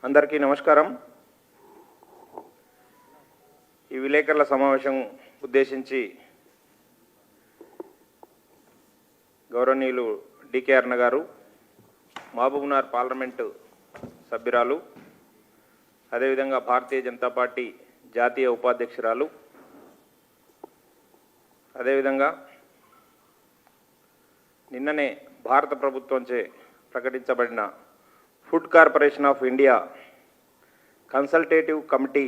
అందరికీ నమస్కారం. ఈ విలేకరుల సమావేశం ఉద్దేశించి గౌరవనీయులు డికే అరుణ గారు, మహబూబ్నగర్ పార్లమెంటు సభ్యురాలు, అదేవిధంగా భారతీయ జనతా పార్టీ జాతీయ ఉపాధ్యక్షురాలు, అదేవిధంగా నిన్ననే భారత ప్రభుత్వంచే ప్రకటించబడిన food corporation of India consultative committee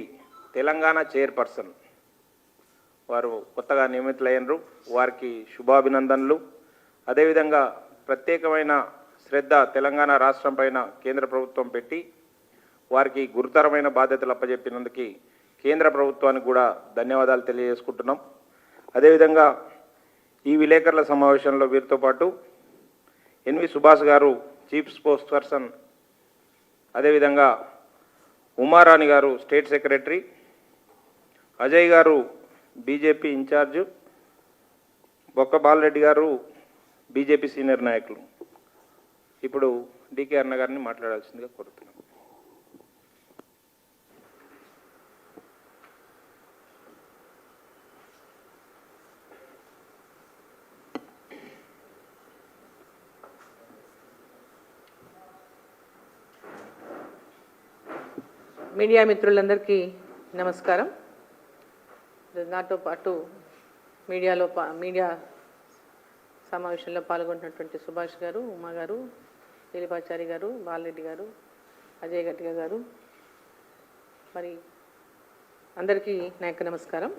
Telangana chairperson వారు కొత్తగా నియమితులైనరు. వారికి శుభాభినందనలు. అదేవిధంగా ప్రత్యేకమైన శ్రద్ధ తెలంగాణ రాష్ట్రం పైన కేంద్ర ప్రభుత్వం పెట్టి వారికి గురుతరమైన బాధ్యతలు అప్పచెప్పినందుకు కేంద్ర ప్రభుత్వానికి కూడా ధన్యవాదాలు తెలియజేసుకుంటున్నాం. అదేవిధంగా ఈ విలేకరుల సమావేశంలో వీరితో పాటు ఎన్వి సుభాష్ గారు చీఫ్ స్పోక్స్ పర్సన్, అదేవిధంగా ఉమారాణి గారు స్టేట్ సెక్రటరీ, అజయ్ గారు బీజేపీ ఇన్ఛార్జు, బొక్క బాలరెడ్డి గారు బీజేపీ సీనియర్ నాయకులు. ఇప్పుడు డికే అరుణ గారిని మాట్లాడాల్సిందిగా కోరుతున్నాం. మీడియా మిత్రులందరికీ నమస్కారం. నాతో పాటు మీడియా సమావేశంలో పాల్గొంటున్నటువంటి సుభాష్ గారు, ఉమా గారు, దిలీపాచారి గారు, బాలరెడ్డి గారు, అజయ్ గట్టిగా గారు, మరి అందరికీ నా యొక్క నమస్కారం.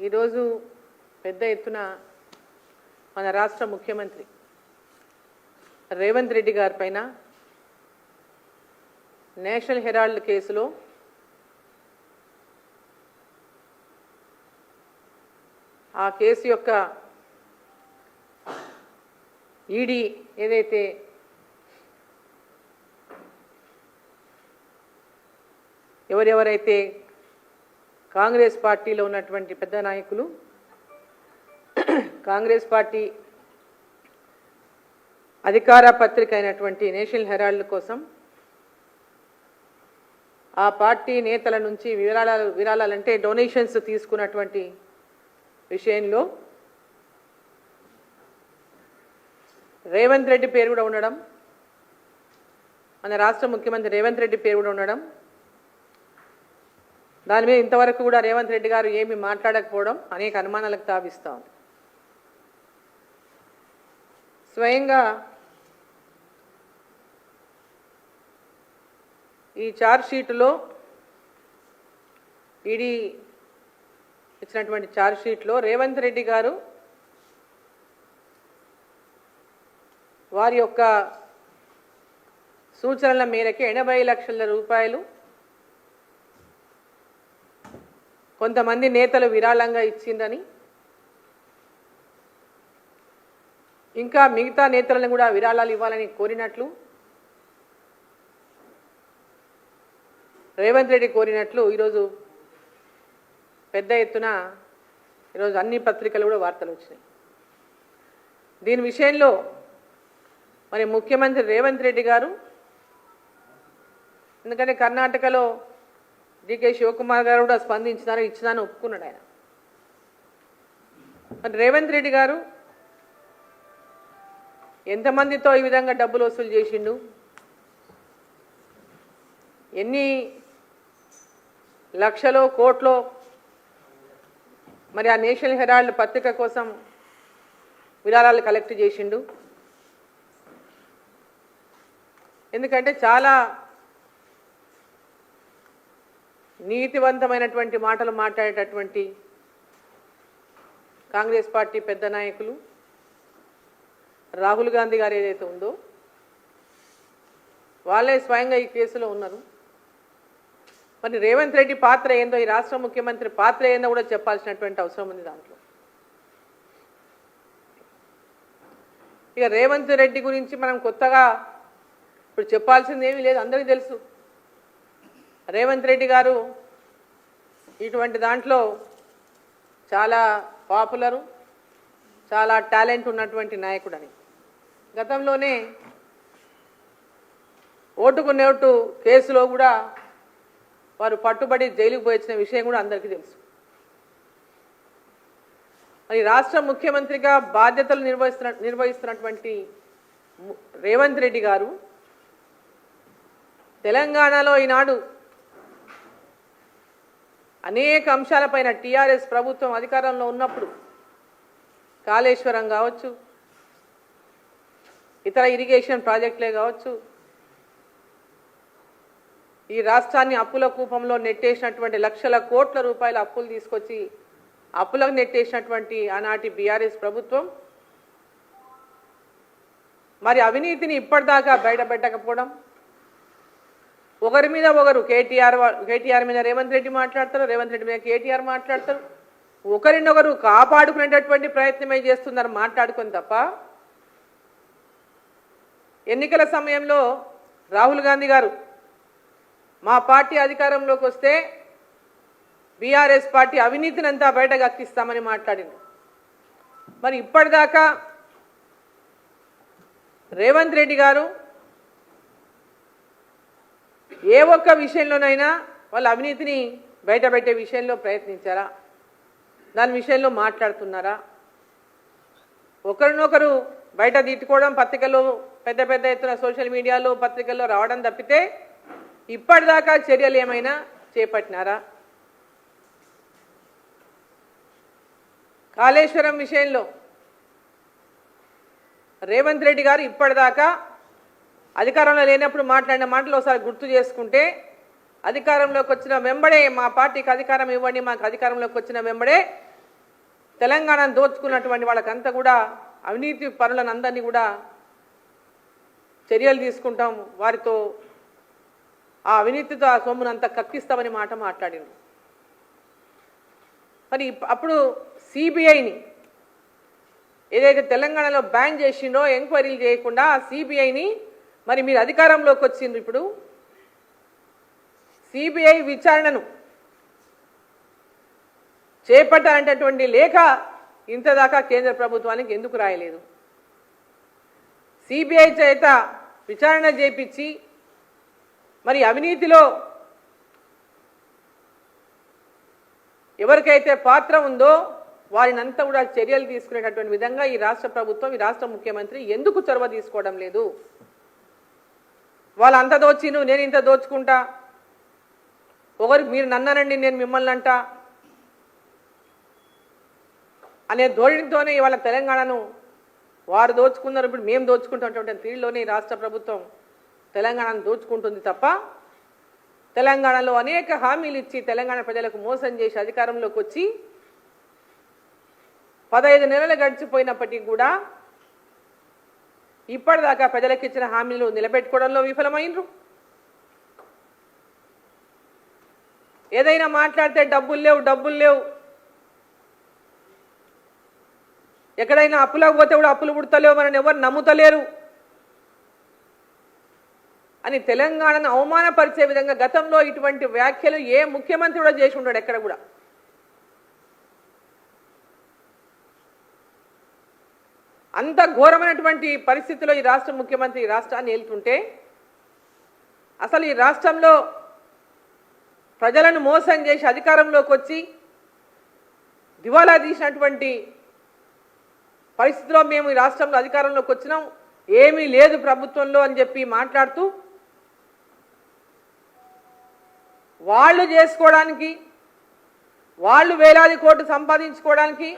ఈరోజు పెద్ద ఎత్తున మన రాష్ట్ర ముఖ్యమంత్రి రేవంత్ రెడ్డి గారి పైన నేషనల్ హెరాల్డ్ కేసులో ఆ కేసు యొక్క ఈడీ ఏదైతే ఎవరెవరైతే కాంగ్రెస్ పార్టీలో ఉన్నటువంటి పెద్ద నాయకులు, కాంగ్రెస్ పార్టీ అధికార పత్రిక అయినటువంటి నేషనల్ హెరాల్డ్ కోసం ఆ పార్టీ నేతల నుంచి విరాళాలంటే డొనేషన్స్ తీసుకున్నటువంటి విషయంలో రేవంత్ రెడ్డి పేరు కూడా ఉండడం, మన రాష్ట్ర ముఖ్యమంత్రి రేవంత్ రెడ్డి పేరు కూడా ఉండడం, దాని మీద ఇంతవరకు కూడా రేవంత్ రెడ్డి గారు ఏమీ మాట్లాడకపోవడం అనేక అనుమానాలకు తావిస్తూ ఉంది. స్వయంగా ఈ ఛార్జ్షీట్లో ఈడీ ఇచ్చినటువంటి ఛార్జ్షీట్లో రేవంత్ రెడ్డి గారు వారి యొక్క సూచనల మేరకి 80 లక్షల రూపాయలు కొంతమంది నేతలు విరాళంగా ఇచ్చిందని, ఇంకా మిగతా నేతలను కూడా విరాళాలు ఇవ్వాలని కోరినట్లు రేవంత్ రెడ్డి కోరినట్లు ఈరోజు పెద్ద ఎత్తున ఈరోజు అన్ని పత్రికలు కూడా వార్తలు వచ్చినాయి. దీని విషయంలో మరి ముఖ్యమంత్రి రేవంత్ రెడ్డి గారు, ఎందుకంటే కర్ణాటకలో డికే శివకుమార్ గారు కూడా స్పందించినారు, ఇచ్చినాను ఒప్పుకున్నాడు ఆయన. మరి రేవంత్ రెడ్డి గారు ఎంతమందితో ఈ విధంగా డబ్బులు వసూలు చేసిండు, ఎన్ని లక్షలో కోట్లో మరి ఆ నేషనల్ హెరాల్డ్ పత్రిక కోసం విరాళాలు కలెక్ట్ చేసిండు. ఎందుకంటే చాలా నీతివంతమైనటువంటి మాటలు మాట్లాడేటటువంటి కాంగ్రెస్ పార్టీ పెద్ద నాయకులు రాహుల్ గాంధీ గారు ఏదైతే ఉందో వాళ్ళే స్వయంగా ఈ కేసులో ఉన్నారు. మరి రేవంత్ రెడ్డి పాత్ర ఏందో, ఈ రాష్ట్ర ముఖ్యమంత్రి పాత్ర ఏందో కూడా చెప్పాల్సినటువంటి అవసరం ఉంది దాంట్లో. ఇక రేవంత్ రెడ్డి గురించి మనం కొత్తగా ఇప్పుడు చెప్పాల్సింది ఏమీ లేదు, అందరికీ తెలుసు. రేవంత్ రెడ్డి గారు ఇటువంటి దాంట్లో చాలా పాపులరు, చాలా టాలెంట్ ఉన్నటువంటి నాయకుడని. గతంలోనే ఓటుకు నోటు కేసులో కూడా వారు పట్టుబడి జైలుకు పోయించిన విషయం కూడా అందరికీ తెలుసు. మరి రాష్ట్ర ముఖ్యమంత్రిగా బాధ్యతలు నిర్వహిస్తున్నటువంటి రేవంత్ రెడ్డి గారు తెలంగాణలో ఈనాడు అనేక అంశాలపైన టీఆర్ఎస్ ప్రభుత్వం అధికారంలో ఉన్నప్పుడు కాళేశ్వరం కావచ్చు, ఇతర ఇరిగేషన్ ప్రాజెక్టులే కావచ్చు, ఈ రాష్ట్రాన్ని అప్పుల కూపంలో నెట్టేసినటువంటి లక్షల కోట్ల రూపాయల అప్పులు తీసుకొచ్చి అప్పులకు నెట్టేసినటువంటి ఆనాటి బీఆర్ఎస్ ప్రభుత్వం మరి అవినీతిని ఇప్పటిదాకా బయటపెట్టకపోవడం, ఒకరి మీద ఒకరు కేటీఆర్ మీద రేవంత్ రెడ్డి మాట్లాడతారు, రేవంత్ రెడ్డి మీద కేటీఆర్ మాట్లాడతారు, ఒకరినొకరు కాపాడుకునేటటువంటి ప్రయత్నమే చేస్తున్నారు మాట్లాడుకొని తప్ప. ఎన్నికల సమయంలో రాహుల్ గాంధీ గారు మా పార్టీ అధికారంలోకి వస్తే బీఆర్ఎస్ పార్టీ అవినీతిని అంతా బయటకు అక్కిస్తామని మాట్లాడింది. మరి ఇప్పటిదాకా రేవంత్ రెడ్డి గారు ఏ ఒక్క విషయంలోనైనా వాళ్ళ అవినీతిని బయటపెట్టే విషయంలో ప్రయత్నించారా? దాని విషయంలో మాట్లాడుతున్నారా? ఒకరినొకరు బయట తిట్టుకోవడం, పత్రికల్లో పెద్ద పెద్ద ఎత్తున సోషల్ మీడియాలో పత్రికల్లో రావడం తప్పితే ఇప్పటిదాకా చర్యలు ఏమైనా చేపట్టినారా? కాళేశ్వరం విషయంలో రేవంత్ రెడ్డి గారు ఇప్పటిదాకా అధికారంలో లేనప్పుడు మాట్లాడిన మాటలు ఒకసారి గుర్తు చేసుకుంటే, అధికారంలోకి వచ్చిన వెంబడే మా పార్టీకి అధికారం ఇవ్వండి, మాకు అధికారంలోకి వచ్చిన వెంబడే తెలంగాణను దోచుకున్నటువంటి వాళ్ళకంతా కూడా అవినీతి పనులను అందరినీ కూడా చర్యలు తీసుకుంటాం, వారితో ఆ అవినీతితో ఆ సొమ్మునంతా కక్కిస్తామని మాట మాట్లాడింది. మరి అప్పుడు సిబిఐని ఏదైతే తెలంగాణలో బ్యాన్ చేసిండో ఎంక్వైరీలు చేయకుండా ఆ సిబిఐని మరి మీరు అధికారంలోకి వచ్చిండ్రు, ఇప్పుడు సిబిఐ విచారణను చేపట్టాలంటటువంటి లేఖ ఇంతదాకా కేంద్ర ప్రభుత్వానికి ఎందుకు రాయలేదు? సిబిఐ చేత విచారణ చేపించి మరి అవినీతిలో ఎవరికైతే పాత్ర ఉందో వారినంతా కూడా చర్యలు తీసుకునేటటువంటి విధంగా ఈ రాష్ట్ర ప్రభుత్వం, ఈ రాష్ట్ర ముఖ్యమంత్రి ఎందుకు చొరవ తీసుకోవడం లేదు? వాళ్ళు అంత దోచిను, నేను ఇంత దోచుకుంటా, ఒకరు మీరు నన్నానండి నేను మిమ్మల్ని అంట అనే ధోరణితోనే ఇవాళ తెలంగాణను వారు దోచుకున్నారు, ఇప్పుడు మేము దోచుకుంటున్నటువంటి తీరులోనే ఈ రాష్ట్ర ప్రభుత్వం తెలంగాణను దోచుకుంటుంది తప్ప, తెలంగాణలో అనేక హామీలు ఇచ్చి తెలంగాణ ప్రజలకు మోసం చేసి అధికారంలోకి వచ్చి 15 నెలలు గడిచిపోయినప్పటికీ కూడా ఇప్పటిదాకా ప్రజలకు ఇచ్చిన హామీలు నిలబెట్టుకోవడంలో విఫలమైనరు. ఏదైనా మాట్లాడితే డబ్బులు లేవు, ఎక్కడైనా అప్పులకు పోతే కూడా అప్పులు పుడతలేవు, మనని ఎవరు నమ్ముతలేరు అని తెలంగాణను అవమానపరిచే విధంగా గతంలో ఇటువంటి వ్యాఖ్యలు ఏ ముఖ్యమంత్రి కూడా చేసి ఉంటాడు ఎక్కడ కూడా. అంత ఘోరమైనటువంటి పరిస్థితిలో ఈ రాష్ట్ర ముఖ్యమంత్రి ఈ రాష్ట్రాన్ని ఏలుతుంటే, అసలు ఈ రాష్ట్రంలో ప్రజలను మోసం చేసి అధికారంలోకి వచ్చి దివాలా తీసినటువంటి పరిస్థితిలో మేము ఈ రాష్ట్రంలో అధికారంలోకి వచ్చినాం, ఏమీ లేదు ప్రభుత్వంలో అని చెప్పి మాట్లాడుతూ వాళ్ళు చేసుకోవడానికి, వాళ్ళు వేలాది కోట్లు సంపాదించుకోవడానికి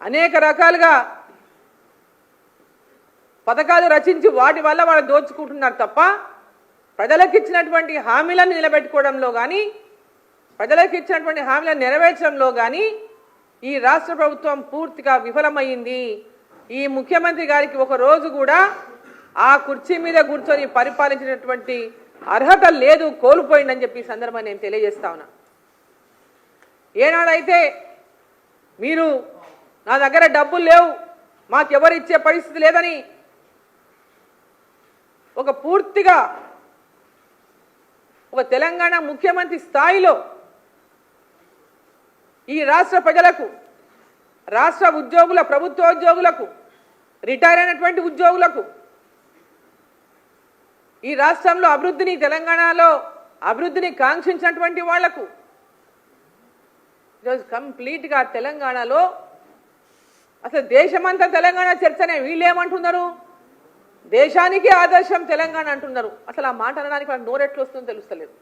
అనేక రకాలుగా పథకాలు రచించి వాటి వల్ల వాళ్ళు దోచుకుంటున్నారు తప్ప, ప్రజలకు ఇచ్చినటువంటి హామీలను నిలబెట్టుకోవడంలో కానీ, ప్రజలకు ఇచ్చినటువంటి హామీలను నెరవేర్చడంలో కానీ ఈ రాష్ట్ర ప్రభుత్వం పూర్తిగా విఫలమైంది. ఈ ముఖ్యమంత్రి గారికి ఒక రోజు కూడా ఆ కుర్చీ మీద కూర్చొని పరిపాలించినటువంటి అర్హత లేదు, కోల్పోయిందని చెప్పి ఈ సందర్భాన్ని నేను తెలియజేస్తా ఉన్నా. ఏనాడైతే మీరు నా దగ్గర డబ్బులు లేవు, మాకెవరు ఇచ్చే పరిస్థితి లేదని ఒక పూర్తిగా ఒక తెలంగాణ ముఖ్యమంత్రి స్థాయిలో ఈ రాష్ట్ర ప్రజలకు, రాష్ట్ర ఉద్యోగుల, ప్రభుత్వ ఉద్యోగులకు, రిటైర్ అయినటువంటి ఉద్యోగులకు ఈ రాష్ట్రంలో అభివృద్ధిని, తెలంగాణలో అభివృద్ధిని కాంక్షించినటువంటి వాళ్లకు ఈరోజు కంప్లీట్గా తెలంగాణలో అసలు దేశమంతా తెలంగాణ చర్చనే. వీళ్ళు ఏమంటున్నారు? దేశానికి ఆదర్శం తెలంగాణ అంటున్నారు. అసలు ఆ మాట అనడానికి వాళ్ళకి నోరెట్లు వస్తుందో తెలుస్తలేదు.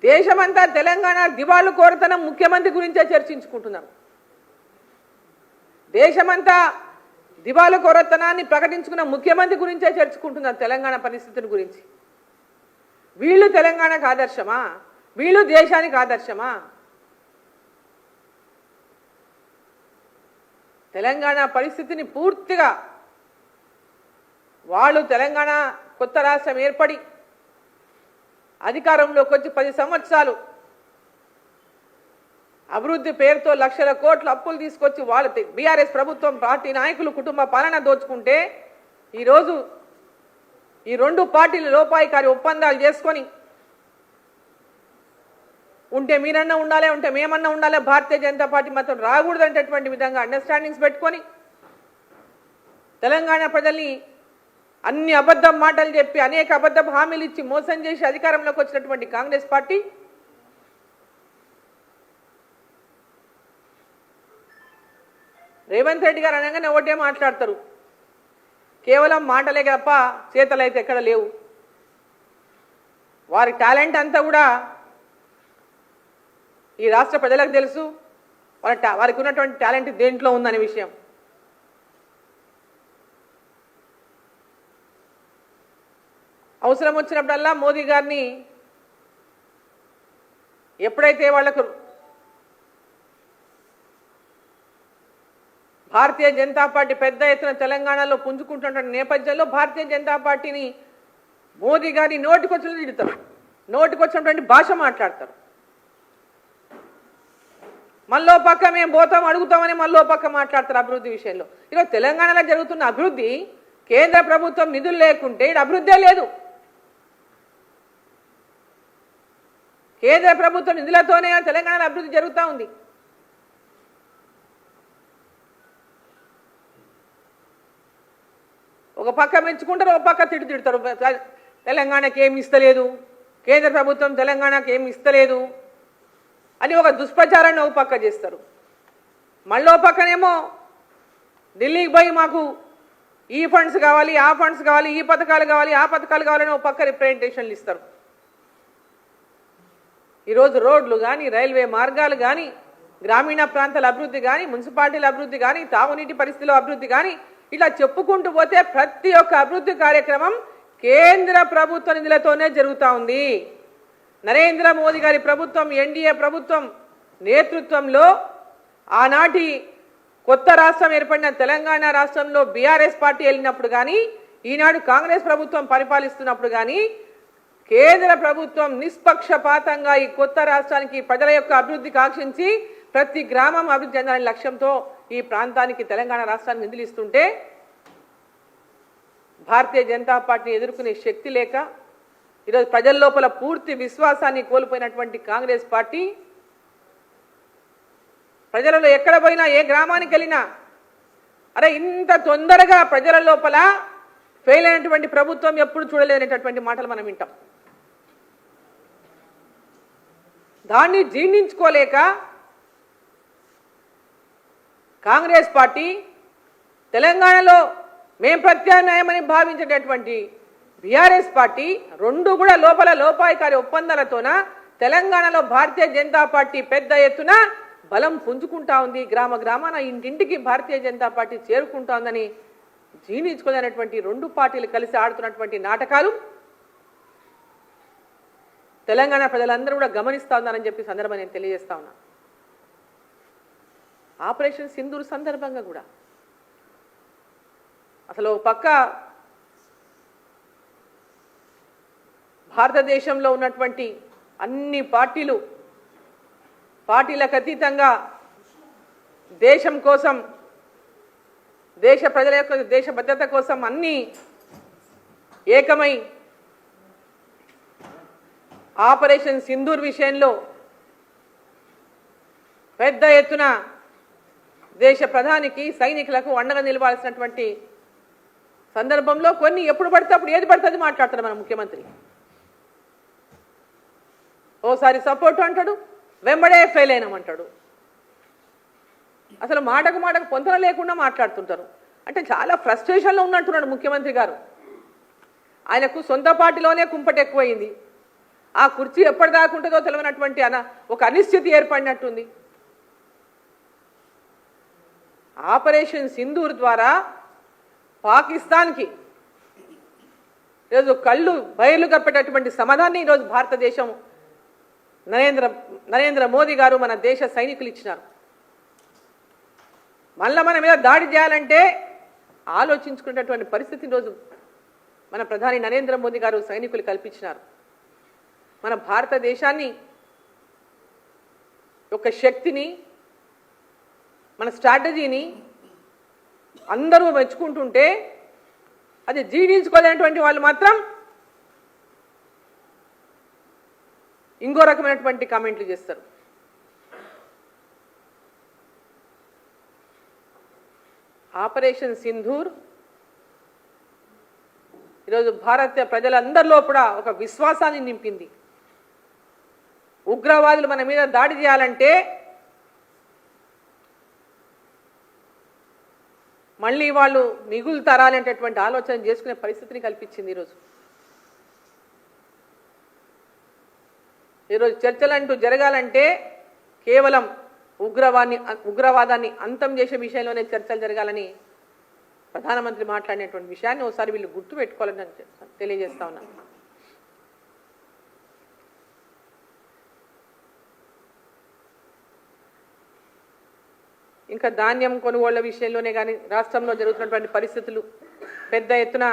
దేశమంతా తెలంగాణ దివాళు కోరతనం ముఖ్యమంత్రి గురించే చర్చించుకుంటున్నారు. దేశమంతా దివాళు కోరతనాన్ని ప్రకటించుకున్న ముఖ్యమంత్రి గురించే చర్చించుకుంటున్నారు తెలంగాణ పరిస్థితుల గురించి. వీళ్ళు తెలంగాణకు ఆదర్శమా? వీళ్ళు దేశానికి ఆదర్శమా? తెలంగాణ పరిస్థితిని పూర్తిగా వాళ్ళు తెలంగాణ కొత్త రాష్ట్రం ఏర్పడి అధికారంలోకి వచ్చి 10 సంవత్సరాలు అభివృద్ధి పేరుతో లక్షల కోట్ల అప్పులు తీసుకొచ్చి వాళ్ళు బీఆర్ఎస్ ప్రభుత్వం పార్టీ నాయకులు కుటుంబ పాలన దోచుకుంటే ఈరోజు ఈ 2 పార్టీలు లోపాయికారి ఒప్పందాలు చేసుకొని ఉంటే మీరన్నా ఉండాలి, ఉంటే మేమన్నా ఉండాలి, భారతీయ జనతా పార్టీ మాత్రం రాకూడదంటటువంటి విధంగా అండర్స్టాండింగ్స్ పెట్టుకొని తెలంగాణ ప్రజల్ని అన్ని అబద్ధం మాటలు చెప్పి అనేక అబద్ధం హామీలు ఇచ్చి మోసం చేసి అధికారంలోకి వచ్చినటువంటి కాంగ్రెస్ పార్టీ రేవంత్ రెడ్డి గారు అనగానే ఒకటే మాట్లాడతారు. కేవలం మాటలే తప్ప చేతలు అయితే ఎక్కడ లేవు. వారి టాలెంట్ అంతా కూడా ఈ రాష్ట్ర ప్రజలకు తెలుసు. వారికి ఉన్నటువంటి టాలెంట్ దేంట్లో ఉందనే విషయం. అవసరం వచ్చినప్పుడల్లా మోదీ గారిని ఎప్పుడైతే వాళ్లకు భారతీయ జనతా పార్టీ పెద్ద ఎత్తున తెలంగాణలో పుంజుకుంటున్న నేపథ్యంలో భారతీయ జనతా పార్టీని మోదీ గారిని నోటికొచ్చినట్టు తిడతారు, నోటికొచ్చినటువంటి భాష మాట్లాడతారు. మళ్ళో పక్క మేము పోతాం అడుగుతామని మళ్ళో పక్క మాట్లాడతారు అభివృద్ధి విషయంలో. ఈరోజు తెలంగాణలో జరుగుతున్న అభివృద్ధి కేంద్ర ప్రభుత్వం నిధులు లేకుంటే ఇక్కడ అభివృద్ధే లేదు. కేంద్ర ప్రభుత్వం నిధులతోనే తెలంగాణలో అభివృద్ధి జరుగుతూ ఉంది. ఒక పక్క మెచ్చుకుంటారు, ఒక పక్క తిడతారు. తెలంగాణకి ఏమి ఇస్తలేదు, కేంద్ర ప్రభుత్వం తెలంగాణకి ఏమి ఇస్తలేదు అని ఒక దుష్ప్రచారాన్ని ఒక పక్క చేస్తారు. మళ్ళీ పక్కనేమో ఢిల్లీకి పోయి మాకు ఈ ఫండ్స్ కావాలి, ఆ ఫండ్స్ కావాలి, ఈ పథకాలు కావాలి, ఆ పథకాలు కావాలని ఒక పక్క రిప్రజెంటేషన్లు ఇస్తారు. ఈరోజు రోడ్లు కానీ, రైల్వే మార్గాలు కానీ, గ్రామీణ ప్రాంతాల అభివృద్ధి కానీ, మున్సిపాలిటీల అభివృద్ధి కానీ, తాగునీటి పరిస్థితుల అభివృద్ధి కానీ ఇలా చెప్పుకుంటూ పోతే ప్రతి ఒక్క అభివృద్ధి కార్యక్రమం కేంద్ర ప్రభుత్వ నిధులతోనే జరుగుతూ ఉంది. నరేంద్ర మోదీ గారి ప్రభుత్వం, ఎన్డీఏ ప్రభుత్వం నేతృత్వంలో ఆనాటి కొత్త రాష్ట్రం ఏర్పడిన తెలంగాణ రాష్ట్రంలో బీఆర్ఎస్ పార్టీ వెళ్ళినప్పుడు కానీ, ఈనాడు కాంగ్రెస్ ప్రభుత్వం పరిపాలిస్తున్నప్పుడు కానీ కేంద్ర ప్రభుత్వం నిష్పక్షపాతంగా ఈ కొత్త రాష్ట్రానికి ప్రజల యొక్క అభివృద్ధి కాంక్షించి ప్రతి గ్రామం అభివృద్ధి చెందాలనే లక్ష్యంతో ఈ ప్రాంతానికి తెలంగాణ రాష్ట్రానికి నిధులు ఇస్తుంటే భారతీయ జనతా పార్టీని ఎదుర్కొనే శక్తి లేక ఈరోజు ప్రజల లోపల పూర్తి విశ్వాసాన్ని కోల్పోయినటువంటి కాంగ్రెస్ పార్టీ ప్రజలలో ఎక్కడ పోయినా, ఏ గ్రామానికి వెళ్ళినా అరే ఇంత తొందరగా ప్రజల లోపల ఫెయిల్ అయినటువంటి ప్రభుత్వం ఎప్పుడు చూడలేనటువంటి మాటలు మనం వింటాం. దాన్ని జీర్ణించుకోలేక కాంగ్రెస్ పార్టీ తెలంగాణలో మేం ప్రత్యామ్నాయమని భావించేటటువంటి బీఆర్ఎస్ పార్టీ రెండు కూడా లోపల లోపాయికారి ఒప్పందాలతోన తెలంగాణలో భారతీయ జనతా పార్టీ పెద్ద ఎత్తున బలం పుంజుకుంటా ఉంది. గ్రామ గ్రామాన ఇంటింటికి భారతీయ జనతా పార్టీ చేరుకుంటా ఉందని జీర్ణించుకోలేనటువంటి 2 పార్టీలు కలిసి ఆడుతున్నటువంటి నాటకాలు తెలంగాణ ప్రజలందరూ కూడా గమనిస్తా ఉన్నారని చెప్పి సందర్భం నేను తెలియజేస్తా ఉన్నా. ఆపరేషన్ సింధూర్ సందర్భంగా కూడా అసలు పక్క భారతదేశంలో ఉన్నటువంటి అన్ని పార్టీలకు అతీతంగా దేశం కోసం, దేశ ప్రజల యొక్క దేశ భద్రత కోసం అన్ని ఏకమై ఆపరేషన్ సింధూర్ విషయంలో పెద్ద ఎత్తున దేశ ప్రధానికి, సైనికులకు అండగా నిలవాల్సినటువంటి సందర్భంలో కొన్ని ఎప్పుడు పడితే అప్పుడు ఏది పడుతుంది మాట్లాడతాడు మన ముఖ్యమంత్రి. ఓసారి సపోర్ట్ అంటాడు, వెంబడే ఫెయిల్ అయినామంటాడు. అసలు మాటకు మాటకు పొంతన లేకుండా మాట్లాడుతుంటారు. అంటే చాలా ఫ్రస్ట్రేషన్లో ఉన్నట్టున్నాడు ముఖ్యమంత్రి గారు. ఆయనకు సొంత పార్టీలోనే కుంపటి ఎక్కువైంది. ఆ కుర్చీ ఎప్పటిదాకా ఉంటుందో తెలియనటువంటి ఒక అనిశ్చితి ఏర్పడినట్టుంది. ఆపరేషన్ సింధూర్ ద్వారా పాకిస్తాన్కి ఈరోజు కళ్ళు బయలు కప్పేటటువంటి సమాధాన్ని ఈరోజు భారతదేశం నరేంద్ర మోదీ గారు మన దేశ సైనికులు ఇచ్చినారు. మళ్ళీ మన మీద దాడి చేయాలంటే ఆలోచించుకునేటటువంటి పరిస్థితి ఈరోజు మన ప్రధాని నరేంద్ర మోదీ గారు సైనికులు కల్పించినారు. మన భారతదేశాన్ని యొక్క శక్తిని, మన స్ట్రాటజీని అందరూ మెచ్చుకుంటుంటే అది జీర్ణించుకోలేనటువంటి వాళ్ళు మాత్రం ఇంకో రకమైనటువంటి కామెంట్లు చేస్తారు. ఆపరేషన్ సింధూర్ ఈరోజు భారత ప్రజలందరిలో కూడా ఒక విశ్వాసాన్ని నింపింది. ఉగ్రవాదులు మన మీద దాడి చేయాలంటే మళ్ళీ వాళ్ళు మిగులుతారా అనేటటువంటి ఆలోచన చేసుకునే పరిస్థితిని కల్పించింది. ఈరోజు చర్చలంటూ జరగాలంటే కేవలం ఉగ్రవాదాన్ని అంతం చేసే విషయంలోనే చర్చలు జరగాలని ప్రధానమంత్రి మాట్లాడినటువంటి విషయాన్ని ఒకసారి వీళ్ళు గుర్తు పెట్టుకోవాలని తెలియజేస్తా ఉన్నాను. ఇంకా ధాన్యం కొనుగోళ్ల విషయంలోనే కానీ రాష్ట్రంలో జరుగుతున్నటువంటి పరిస్థితులు, పెద్ద ఎత్తున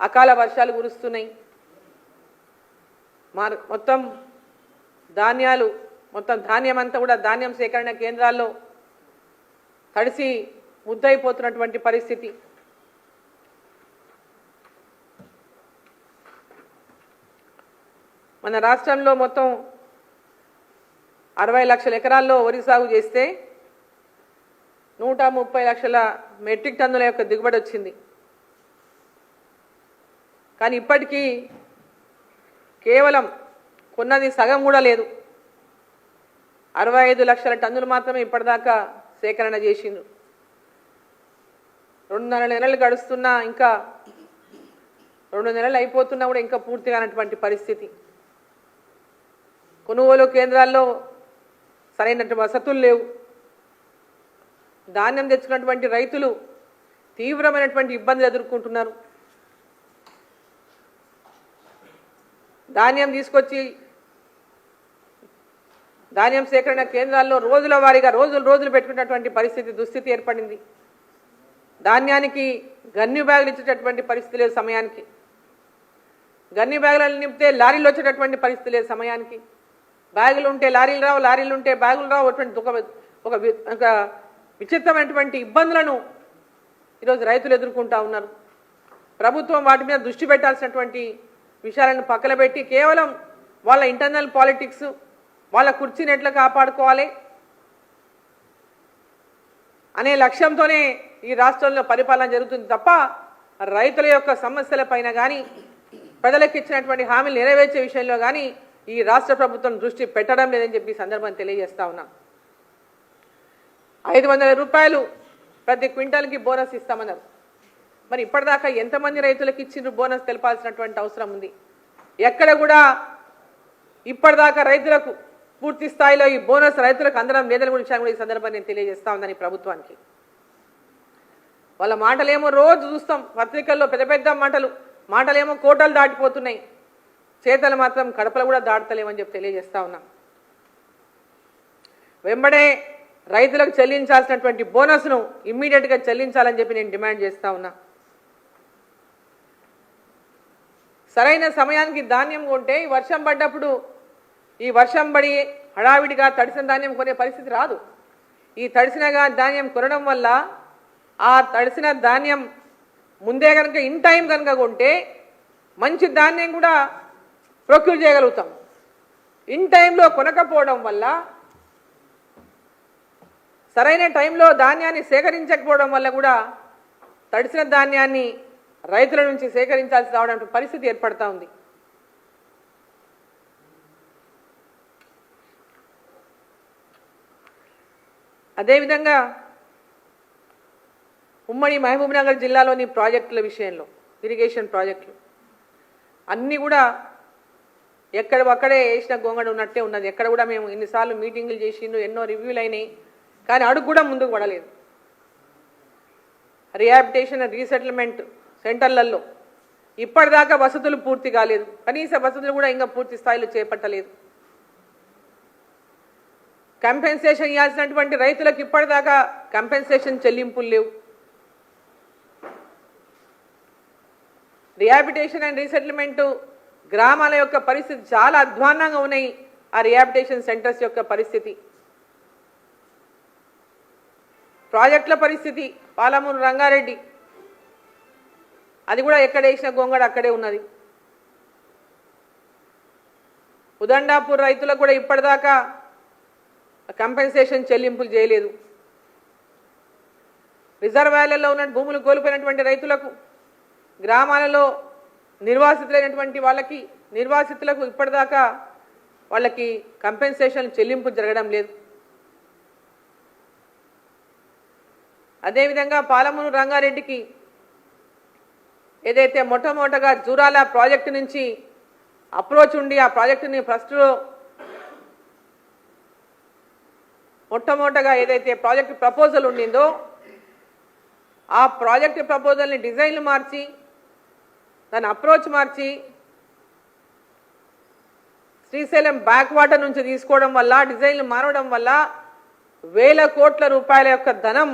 అకాల వర్షాలు కురుస్తున్నాయి. మొత్తం ధాన్యం అంతా కూడా ధాన్యం సేకరణ కేంద్రాల్లో తడిసి ముద్దయిపోతున్నటువంటి పరిస్థితి. మన రాష్ట్రంలో మొత్తం 60 లక్షల ఎకరాల్లో వరి సాగు చేస్తే 130 లక్షల మెట్రిక్ టన్నుల యొక్క దిగుబడి వచ్చింది. కానీ ఇప్పటికీ కేవలం కొన్నది సగం కూడా లేదు. 65 లక్షల టన్నులు మాత్రమే ఇప్పటిదాకా సేకరణ చేసిండ్రు. 2.5 నెలలు గడుస్తున్నా, ఇంకా 2 నెలలు అయిపోతున్నా కూడా ఇంకా పూర్తి కానటువంటి పరిస్థితి. కొనుగోలు కేంద్రాల్లో సరైన వసతులు లేవు. ధాన్యం తెచ్చుకున్నటువంటి రైతులు తీవ్రమైనటువంటి ఇబ్బందులు ఎదుర్కొంటున్నారు. ధాన్యం తీసుకొచ్చి ధాన్యం సేకరణ కేంద్రాల్లో రోజుల వారీగా రోజులు పెట్టుకున్నటువంటి దుస్థితి ఏర్పడింది. ధాన్యానికి గన్యు బ్యాగులు ఇచ్చేటటువంటి పరిస్థితి లేదు సమయానికి. గన్యు బ్యాగులను నింపితే లారీలు వచ్చేటటువంటి పరిస్థితి లేదు సమయానికి. బ్యాగులు ఉంటే లారీలు రావు, లారీలు ఉంటే బ్యాగులు రావు. ఒక విచిత్రమైనటువంటి ఇబ్బందులను ఈరోజు రైతులు ఎదుర్కొంటా ఉన్నారు. ప్రభుత్వం వాటి మీద దృష్టి పెట్టాల్సినటువంటి విషయాలను పక్కన పెట్టి కేవలం వాళ్ళ ఇంటర్నల్ పాలిటిక్స్, వాళ్ళ కుర్చీని ఎట్లా కాపాడుకోవాలి అనే లక్ష్యంతోనే ఈ రాష్ట్రంలో పరిపాలన జరుగుతుంది తప్ప రైతుల యొక్క సమస్యల పైన కానీ, ప్రజలకు ఇచ్చినటువంటి హామీలు నెరవేర్చే విషయంలో కానీ ఈ రాష్ట్ర ప్రభుత్వం దృష్టి పెట్టడం లేదని చెప్పి సందర్భం తెలియజేస్తా ఉన్నాం. 500 రూపాయలు ప్రతి క్వింటాల్కి బోనస్ ఇస్తామన్నారు. మరి ఇప్పటిదాకా ఎంతమంది రైతులకు ఇచ్చిండ్రు బోనస్ తెలపాల్సినటువంటి అవసరం ఉంది. ఎక్కడ కూడా ఇప్పటిదాకా రైతులకు పూర్తి స్థాయిలో ఈ బోనస్ రైతులకు అందడం లేదని గురించి కూడా ఈ సందర్భాన్ని నేను తెలియజేస్తా ఉందని ప్రభుత్వానికి. వాళ్ళ మాటలేమో రోజు చూస్తాం పత్రికల్లో, పెద్ద మాటలేమో కోటలు దాటిపోతున్నాయి, చేతలు మాత్రం కడపలు కూడా దాటలేమని చెప్పి తెలియజేస్తా ఉన్నాం. వెంబడే రైతులకు చెల్లించాల్సినటువంటి బోనస్ను ఇమ్మీడియట్గా చెల్లించాలని చెప్పి నేను డిమాండ్ చేస్తా ఉన్నా. సరైన సమయానికి ధాన్యం కొంటే ఈ వర్షం పడ్డప్పుడు ఈ వర్షం పడి హడావిడిగా తడిసిన ధాన్యం కొనే పరిస్థితి రాదు. ఈ తడిసిన ధాన్యం కొనడం వల్ల ఆ తడిసిన ధాన్యం ముందే కనుక ఇన్ టైం కనుక కొంటే మంచి ధాన్యం కూడా ప్రొక్యూర్ చేయగలుగుతాం. ఇన్ టైంలో కొనకపోవడం వల్ల, సరైన టైంలో ధాన్యాన్ని సేకరించకపోవడం వల్ల కూడా తడిసిన ధాన్యాన్ని రైతుల నుంచి సేకరించాల్సి రావడం పరిస్థితి ఏర్పడతా ఉంది. అదేవిధంగా ఉమ్మడి మహబూబ్నగర్ జిల్లాలోని ప్రాజెక్టుల విషయంలో ఇరిగేషన్ ప్రాజెక్టులు అన్నీ కూడా ఎక్కడొక్కడే వేసిన గొంగడ ఉన్నట్టే ఉన్నది. ఎక్కడ కూడా మేము ఇన్నిసార్లు మీటింగులు చేసిండు, ఎన్నో రివ్యూలు అయినాయి, కానీ అడుగు కూడా ముందుకు పడలేదు. రిహాబిటేషన్ అండ్ రీసెటిల్మెంట్ సెంటర్లలో ఇప్పటిదాకా వసతులు పూర్తి కాలేదు, కనీస వసతులు కూడా ఇంకా పూర్తి స్థాయిలో చేపట్టలేదు. కంపెన్సేషన్ ఇవ్వాల్సినటువంటి రైతులకు ఇప్పటిదాకా కంపెన్సేషన్ చెల్లింపులు లేవు. రిహాబిటేషన్ అండ్ రీసెటిల్మెంట్ గ్రామాల యొక్క పరిస్థితి చాలా అధ్వాన్నంగా ఉన్నాయి. ఆ రిహాబిటేషన్ సెంటర్స్ యొక్క పరిస్థితి, ప్రాజెక్టుల పరిస్థితి, పాలమూరు రంగారెడ్డి అది కూడా ఎక్కడ వేసిన గొంగడ అక్కడే ఉన్నది. ఉదండాపూర్ రైతులకు కూడా ఇప్పటిదాకా కంపెన్సేషన్ చెల్లింపులు చేయలేదు. రిజర్వాయర్లలో ఉన్న భూములు కోల్పోయినటువంటి రైతులకు, గ్రామాలలో నిర్వాసితులైనటువంటి నిర్వాసితులకు ఇప్పటిదాకా వాళ్ళకి కంపెన్సేషన్ చెల్లింపు జరగడం లేదు. అదేవిధంగా పాలమూరు రంగారెడ్డికి ఏదైతే మొట్టమొదటగా జూరాల ప్రాజెక్టు నుంచి అప్రోచ్ ఉండి ఆ ప్రాజెక్టుని ఫస్ట్లో మొట్టమొదటగా ఏదైతే ప్రాజెక్టు ప్రపోజల్ ఉండిందో ఆ ప్రాజెక్టు ప్రపోజల్ని డిజైన్లు మార్చి దాని అప్రోచ్ మార్చి శ్రీశైలం బ్యాక్ వాటర్ నుంచి తీసుకోవడం వల్ల, డిజైన్లు మారడం వల్ల వేల కోట్ల రూపాయల యొక్క ధనం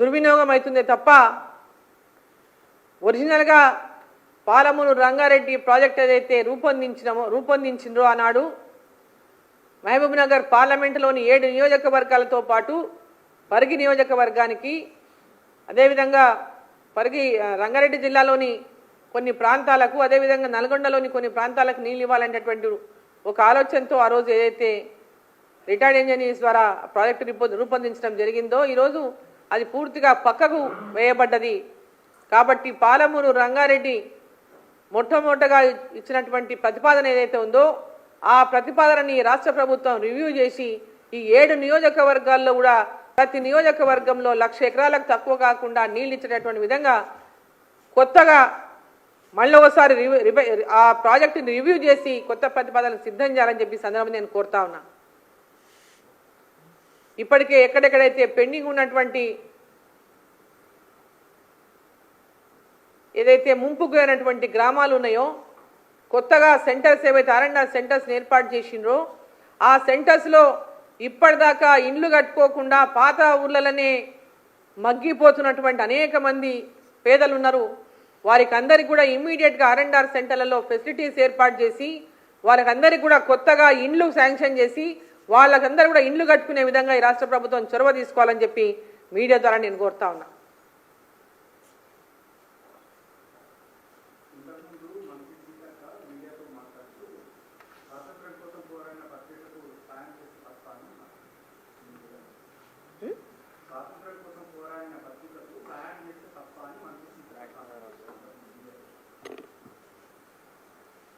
దుర్వినియోగం అవుతుందే తప్ప ఒరిజినల్గా పాలమూరు రంగారెడ్డి ప్రాజెక్ట్ ఏదైతే రూపొందించిండ్రో ఆనాడు మహబూబ్నగర్ పార్లమెంటులోని 7 నియోజకవర్గాలతో పాటు పరిగి నియోజకవర్గానికి, అదేవిధంగా రంగారెడ్డి జిల్లాలోని కొన్ని ప్రాంతాలకు, అదేవిధంగా నల్గొండలోని కొన్ని ప్రాంతాలకు నీళ్ళు ఇవ్వాలనేటువంటి ఒక ఆలోచనతో ఆ రోజు ఏదైతే రిటైర్డ్ ఇంజనీర్స్ ద్వారా ప్రాజెక్టు రూపొందించడం జరిగిందో ఈరోజు అది పూర్తిగా పక్కకు వేయబడ్డది. కాబట్టి పాలమూరు రంగారెడ్డి మొట్టమొదటగా ఇచ్చినటువంటి ప్రతిపాదన ఏదైతే ఉందో ఆ ప్రతిపాదనని రాష్ట్ర ప్రభుత్వం రివ్యూ చేసి ఈ 7 నియోజకవర్గాల్లో కూడా ప్రతి నియోజకవర్గంలో 1,00,000 ఎకరాలకు తక్కువ కాకుండా నీళ్ళు ఇచ్చేటటువంటి విధంగా కొత్తగా మళ్ళీ ఒకసారి ఆ ప్రాజెక్టుని రివ్యూ చేసి కొత్త ప్రతిపాదనలు సిద్ధం చేయాలని చెప్పి సందర్భంగా నేను కోరుతా ఉన్నా. ఇప్పటికే ఎక్కడెక్కడైతే పెండింగ్ ఉన్నటువంటి ఏదైతే ముంపుకు అయినటువంటి గ్రామాలు ఉన్నాయో కొత్తగా సెంటర్స్ ఏవైతే ఆర్ఎండ్ఆర్ సెంటర్స్ ఏర్పాటు చేసిండ్రో ఆ సెంటర్స్లో ఇప్పటిదాకా ఇండ్లు కట్టుకోకుండా పాత ఊర్లలోనే మగ్గిపోతున్నటువంటి అనేక మంది పేదలు ఉన్నారు. వారికి అందరికీ కూడా ఇమ్మీడియట్గా ఆర్ఎండ్ఆర్ సెంటర్లలో ఫెసిలిటీస్ ఏర్పాటు చేసి వాళ్ళకందరికీ కూడా కొత్తగా ఇండ్లు శాంక్షన్ చేసి వాళ్ళకందరూ కూడా ఇండ్లు కట్టుకునే విధంగా ఈ రాష్ట్ర ప్రభుత్వం చొరవ తీసుకోవాలని చెప్పి మీడియా ద్వారా నేను కోరుతా ఉన్నా.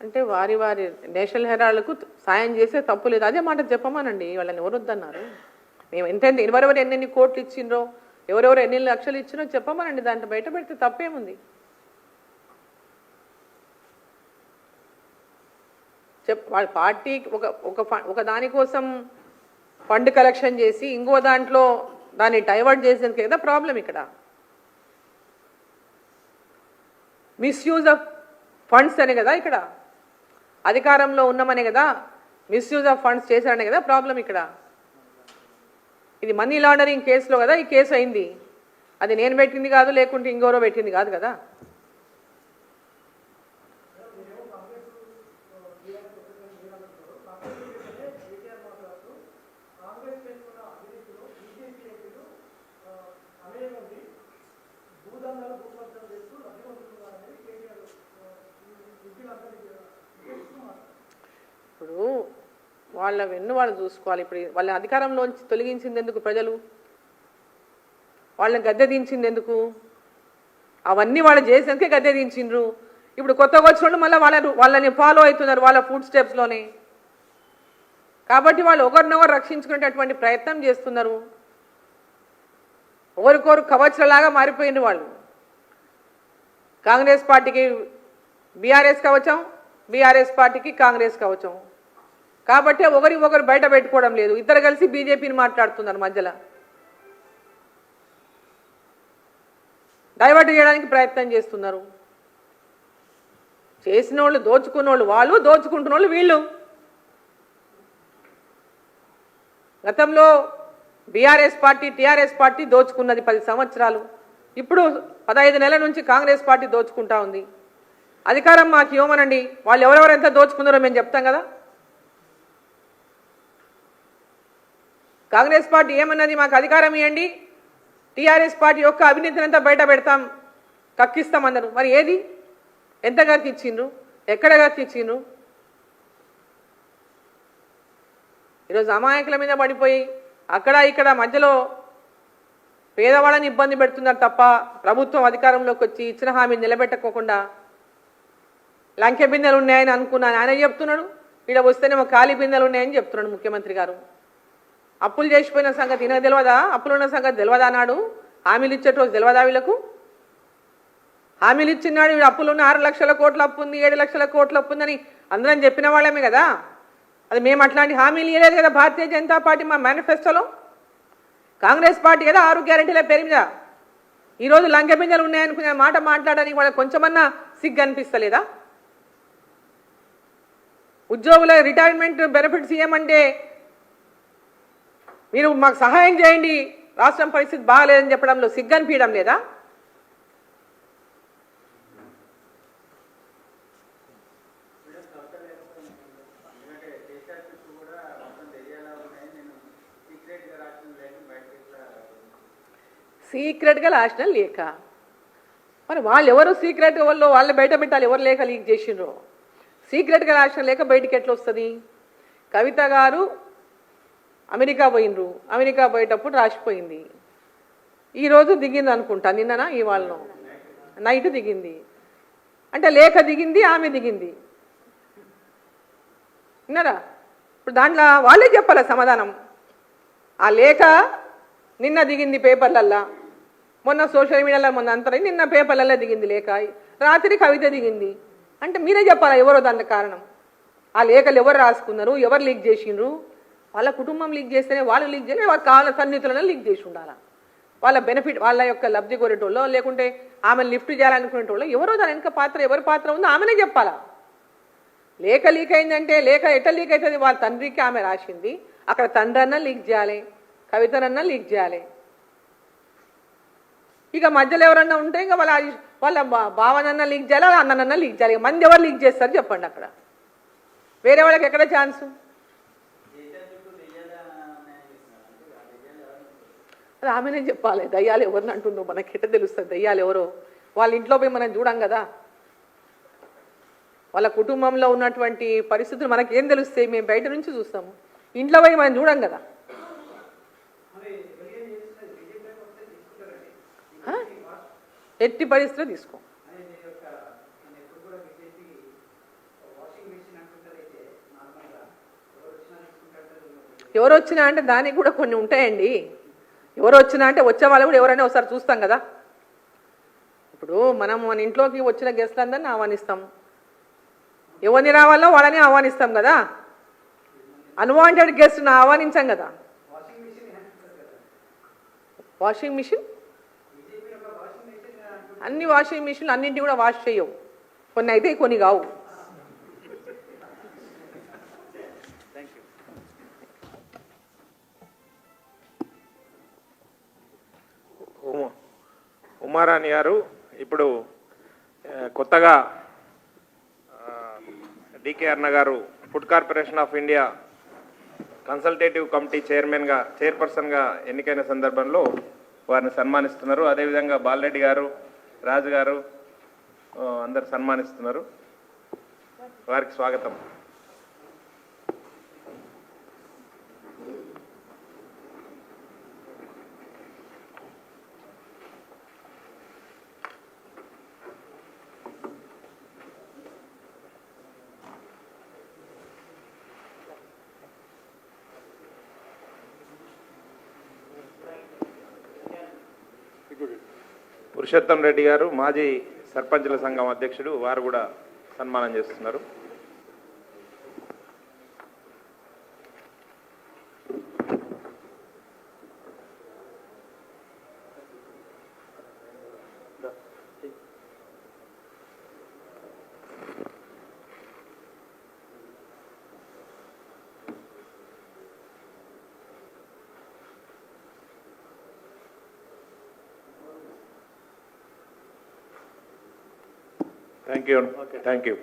అంటే వారి నేషనల్ హెరాల్డ్కు సాయం చేసే తప్పు లేదు, అదే మాట చెప్పమానండి. వాళ్ళని ఎవరు వద్దన్నారు? మేము ఎవరెవరు ఎన్నెన్ని కోట్లు ఇచ్చిండ్రో, ఎవరెవరు ఎన్ని లక్షలు ఇచ్చినో చెప్పమానండి. దాంట్లో బయట పెడితే తప్పేముంది? వాళ్ళ పార్టీ ఒక దానికోసం ఫండ్ కలెక్షన్ చేసి ఇంకో దాంట్లో దాన్ని డైవర్ట్ చేసేందుకు కదా ప్రాబ్లం. ఇక్కడ మిస్యూజ్ ఆఫ్ ఫండ్స్ అని కదా, ఇక్కడ అధికారంలో ఉన్నామనే కదా మిస్యూజ్ ఆఫ్ ఫండ్స్ చేశారనే కదా ప్రాబ్లం. ఇక్కడ ఇది మనీ లాండరింగ్ కేసులో కదా ఈ కేసు అయింది. అది నేను పెట్టింది కాదు, లేకుంటే ఇంకెవరో పెట్టింది కాదు కదా. ఇప్పుడు వాళ్ళ వెన్ను వాళ్ళు చూసుకోవాలి. ఇప్పుడు వాళ్ళ అధికారంలోంచి తొలగించింది ఎందుకు? ప్రజలు వాళ్ళని గద్దె దించింది ఎందుకు? అవన్నీ వాళ్ళు చేసేందుకే గద్దె దించిండ్రు. ఇప్పుడు కొత్తగా వచ్చిన మళ్ళీ వాళ్ళని ఫాలో అవుతున్నారు వాళ్ళ ఫుడ్ స్టెప్స్లోనే. కాబట్టి వాళ్ళు ఒకరినొకరు రక్షించుకునేటటువంటి ప్రయత్నం చేస్తున్నారు. ఒకరికొరు కవచలాగా మారిపోయిన వాళ్ళు. కాంగ్రెస్ పార్టీకి బీఆర్ఎస్ కవచం, బీఆర్ఎస్ పార్టీకి కాంగ్రెస్ కవచం. కాబట్టి ఒకరు బయట పెట్టుకోవడం లేదు. ఇద్దరు కలిసి బీజేపీని మాట్లాడుతున్నారు, మధ్యలో డైవర్ట్ చేయడానికి ప్రయత్నం చేస్తున్నారు. చేసిన వాళ్ళు దోచుకున్నోళ్ళు వాళ్ళు, దోచుకుంటున్న వాళ్ళు వీళ్ళు. గతంలో బీఆర్ఎస్ పార్టీ టీఆర్ఎస్ పార్టీ దోచుకున్నది 10 సంవత్సరాలు. ఇప్పుడు 15 నెలల నుంచి కాంగ్రెస్ పార్టీ దోచుకుంటా ఉంది. అధికారం మాకు ఇవ్వమనండి, వాళ్ళు ఎవరెవరు ఎంత దోచుకున్నారో మేము చెప్తాం కదా. కాంగ్రెస్ పార్టీ ఏమన్నది, మాకు అధికారం ఇవ్వండి, టీఆర్ఎస్ పార్టీ యొక్క అవినీతిని అంతా బయట పెడతాం, కక్కిస్తామన్నారు. మరి ఏది, ఎంత కక్కిచ్చిండ్రు, ఎక్కడ కక్కిచ్చిండ్రు? ఈరోజు అమాయకుల మీద పడిపోయి అక్కడ ఇక్కడ మధ్యలో పేదవాళ్ళని ఇబ్బంది పెడుతున్నారు తప్ప ప్రభుత్వం అధికారంలోకి వచ్చి ఇచ్చిన హామీని నిలబెట్టుకోకుండా లంకె బిందెలు ఉన్నాయని అనుకున్నాను ఆయన చెప్తున్నాడు. ఇక్కడ వస్తేనేమో ఖాళీ బిందెలు ఉన్నాయని చెప్తున్నాడు ముఖ్యమంత్రి గారు. అప్పులు చేసిపోయిన సంగతి ఈయనకు తెలియదా? అప్పులు ఉన్న సంగతి తెలియదా? అన్నాడు. హామీలు ఇచ్చే రోజు తెలియదా వీళ్ళకు? హామీలు ఇచ్చినాడు, అప్పులు ఉన్న 6 లక్షల కోట్ల అప్పు ఉంది, 7 లక్షల కోట్ల అప్పు ఉందని అందరం చెప్పిన వాళ్ళమే కదా. అది మేము అట్లాంటి హామీలు ఇవ్వలేదు కదా భారతీయ జనతా పార్టీ మా మేనిఫెస్టోలో. కాంగ్రెస్ పార్టీ కదా 6 గ్యారెంటీల పేరు మీద ఈరోజు లంకె బిందెలు ఉన్నాయనుకునే మాట మాట్లాడడానికి వాళ్ళకి కొంచెమన్నా సిగ్గు అనిపిస్తలేదా? ఉద్యోగుల రిటైర్మెంట్ బెనిఫిట్స్ ఇవ్వమంటే మీరు మాకు సహాయం చేయండి, రాష్ట్రం పరిస్థితి బాగాలేదని చెప్పడంలో సిగ్గు అనిపించడం లేదా? సీక్రెట్గా రాసిన లేఖ, మరి వాళ్ళు ఎవరు సీక్రెట్ వాళ్ళు బయట పెట్టాలి, ఎవరు లేఖ లీక్ చేసిండ్రో. సీక్రెట్గా రాసిన లేఖ బయటికి ఎట్లా వస్తుంది? కవిత గారు అమెరికా పోయినరు, అమెరికా పోయేటప్పుడు రాసిపోయింది. ఈరోజు దిగింది అనుకుంటా, నిన్ననా ఇవాళ నైట్ దిగింది. అంటే లేఖ దిగింది, ఆమె దిగింది. విన్నారా? ఇప్పుడు దాంట్లో వాళ్ళే చెప్పాలి సమాధానం. ఆ లేఖ నిన్న దిగింది పేపర్లల్లా, మొన్న సోషల్ మీడియాలో మొన్న అంతా నిన్న పేపర్లలో దిగింది లేఖ, రాత్రి కవిత దిగింది. అంటే మీరే చెప్పాలా ఎవరో దానికి కారణం. ఆ లేఖలు ఎవరు రాసుకున్నారు, ఎవరు లీక్ చేసిండ్రు? వాళ్ళ కుటుంబం లీక్ చేస్తేనే వాళ్ళు లీక్ చేయలేదు, వాళ్ళ కావాల సన్నిహితులను లీక్ చేసి ఉండాలా. వాళ్ళ బెనిఫిట్ వాళ్ళ యొక్క లబ్ధి కోరేటోళ్ళో లేకుంటే ఆమెను లిఫ్ట్ చేయాలనుకునేటోళ్ళో ఎవరో దాని వెనుక పాత్ర ఎవరి పాత్ర ఉందో ఆమెనే చెప్పాలా. లేఖ లీక్ అయిందంటే లేఖ ఎట్లా లీక్ అవుతుంది? వాళ్ళ తండ్రికి ఆమె రాసింది, అక్కడ తండ్రి అన్నా లీక్ చేయాలి, కవితనన్నా లీక్ చేయాలి. ఇక మధ్యలో ఎవరన్నా ఉంటే ఇంకా వాళ్ళ భావనన్నా లీక్ చేయాలి, వాళ్ళ అన్ననన్నా లీక్ చేయాలి. మంది ఎవరు లీక్ చేస్తారు చెప్పండి? అక్కడ వేరే వాళ్ళకి ఎక్కడ ఛాన్సు? అది ఆమెనే చెప్పాలి. దయ్యాలు ఎవరిని అంటుందో మనకి ఎట్ట తెలుస్తుంది? దయ్యాలు ఎవరో వాళ్ళ ఇంట్లో పోయి మనం చూడం కదా. వాళ్ళ కుటుంబంలో ఉన్నటువంటి పరిస్థితులు మనకేం తెలుస్తాయి? మేము బయట నుంచి చూస్తాము, ఇంట్లో పోయి మనం చూడం కదా. ఎట్టి పరిస్థితిలో తీసుకో. ఎవరు వచ్చినా అంటే దానికి కూడా కొన్ని ఉంటాయండి. ఎవరు వచ్చినా అంటే వచ్చే వాళ్ళు కూడా ఎవరైనా ఒకసారి చూస్తాం కదా. ఇప్పుడు మనం మన ఇంట్లోకి వచ్చిన గెస్ట్లందరినీ ఆహ్వానిస్తాం, ఎవరిని రావాలో వాళ్ళని ఆహ్వానిస్తాం కదా. అన్వాంటెడ్ గెస్ట్ని ఆహ్వానించాం కదా. వాషింగ్ మిషన్, అన్ని వాషింగ్ మిషన్లు అన్నింటి కూడా వాష్ చేయవు, కొన్ని అయితే కొన్ని కావు. ఉమారాణి గారు ఇప్పుడు కొత్తగా డికే అన్న గారు food corporation of India consultative committee చైర్పర్సన్గా ఎన్నికైన సందర్భంలో వారిని సన్మానిస్తున్నారు. అదేవిధంగా బాలరెడ్డి గారు, రాజు గారు అందరు సన్మానిస్తున్నారు. వారికి స్వాగతం. పురుషోత్తం రెడ్డి గారు మాజీ సర్పంచుల సంఘం అధ్యక్షుడు, వారు కూడా సన్మానం చేస్తున్నారు. Thank you.